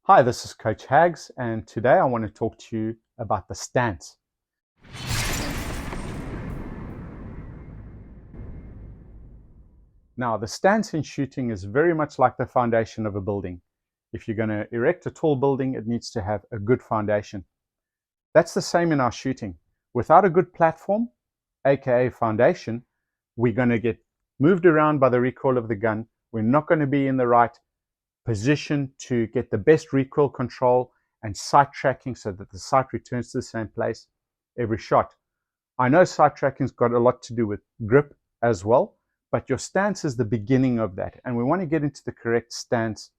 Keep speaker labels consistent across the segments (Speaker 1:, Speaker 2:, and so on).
Speaker 1: Hi, this is Coach Hags, and today I want to talk to you about the stance. Now, the stance in shooting is very much like the foundation of a building. If you're going to erect a tall building, it needs to have a good foundation. That's the same in our shooting. Without a good platform, aka foundation, we're going to get moved around by the recoil of the gun. We're not going to be in the right position to get the best recoil control and sight tracking so that the sight returns to the same place every shot. I know sight tracking's got a lot to do with grip as well, but your stance is the beginning of that, and we want to get into the correct stance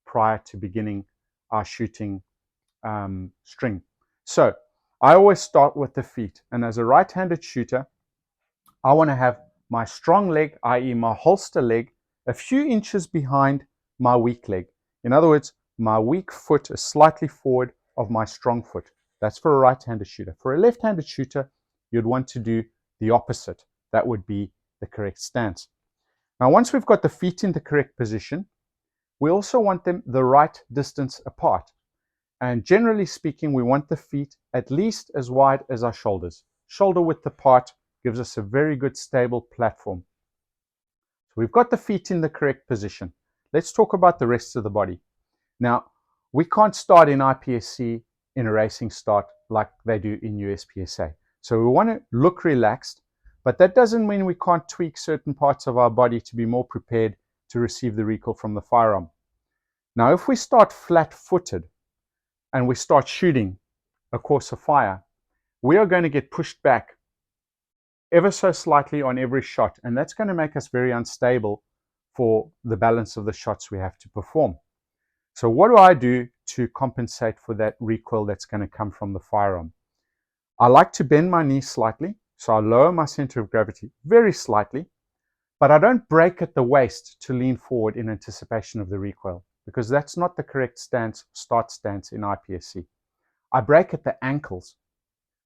Speaker 1: prior to beginning our shooting string. So I always start with the feet, and as a right-handed shooter, I want to have my strong leg, i.e. my holster leg, a few inches behind my weak leg. In other words, my weak foot is slightly forward of my strong foot. That's for a right-handed shooter. For a left-handed shooter, you'd want to do the opposite. That would be the correct stance. Now, once we've got the feet in the correct position, we also want them the right distance apart. And generally speaking, we want the feet at least as wide as our shoulders. Shoulder width apart gives us a very good stable platform. So we've got the feet in the correct position. Let's talk about the rest of the body. Now, we can't start in IPSC in a racing start like they do in USPSA. So we want to look relaxed, but that doesn't mean we can't tweak certain parts of our body to be more prepared to receive the recoil from the firearm. Now, if we start flat-footed and we start shooting a course of fire, we are going to get pushed back ever so slightly on every shot, and that's going to make us very unstable for the balance of the shots we have to perform. So what do I do to compensate for that recoil that's going to come from the firearm? I like to bend my knees slightly, so I lower my center of gravity very slightly, but I don't break at the waist to lean forward in anticipation of the recoil, because that's not the correct start stance in IPSC. I break at the ankles.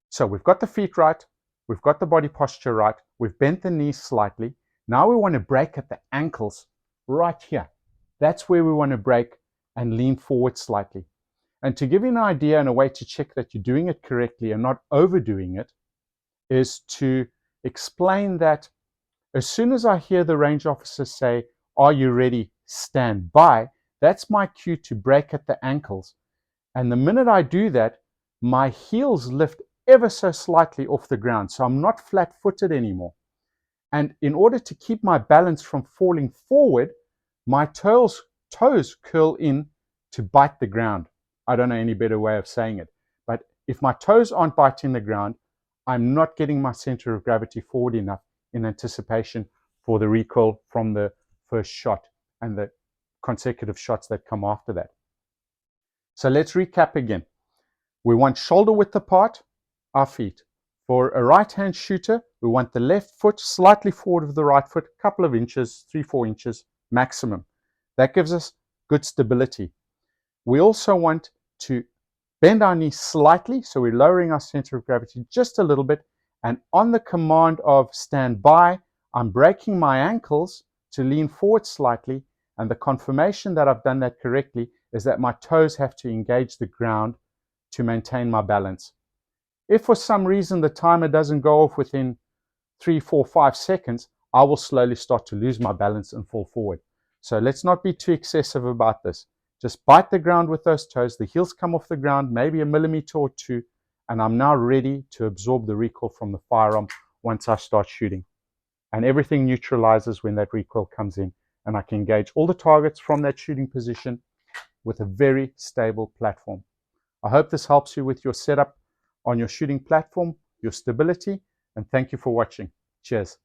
Speaker 1: So we've got the feet right, we've got the body posture right, we've bent the knees slightly. Now we want to break at the ankles right here. That's where we want to break and lean forward slightly. And to give you an idea and a way to check that you're doing it correctly and not overdoing it is to explain that as soon as I hear the range officer say, "Are you ready? Stand by," that's my cue to break at the ankles. And the minute I do that, my heels lift ever so slightly off the ground. So I'm not flat-footed anymore. And in order to keep my balance from falling forward, my toes curl in to bite the ground. I don't know any better way of saying it. But if my toes aren't biting the ground, I'm not getting my center of gravity forward enough in anticipation for the recoil from the first shot and the consecutive shots that come after that. So let's recap again. We want shoulder width apart, our feet. For a right-hand shooter, we want the left foot slightly forward of the right foot, a couple of inches, 3-4 inches maximum. That gives us good stability. We also want to bend our knees slightly, so we're lowering our center of gravity just a little bit. And on the command of stand by, I'm breaking my ankles to lean forward slightly. And the confirmation that I've done that correctly is that my toes have to engage the ground to maintain my balance. If for some reason the timer doesn't go off within 3, 4, 5 seconds, I will slowly start to lose my balance and fall forward. So let's not be too excessive about this. Just bite the ground with those toes. The heels come off the ground, maybe a millimeter or two, and I'm now ready to absorb the recoil from the firearm once I start shooting. And everything neutralizes when that recoil comes in, and I can engage all the targets from that shooting position with a very stable platform. I hope this helps you with your setup on your shooting platform, your stability, and thank you for watching. Cheers.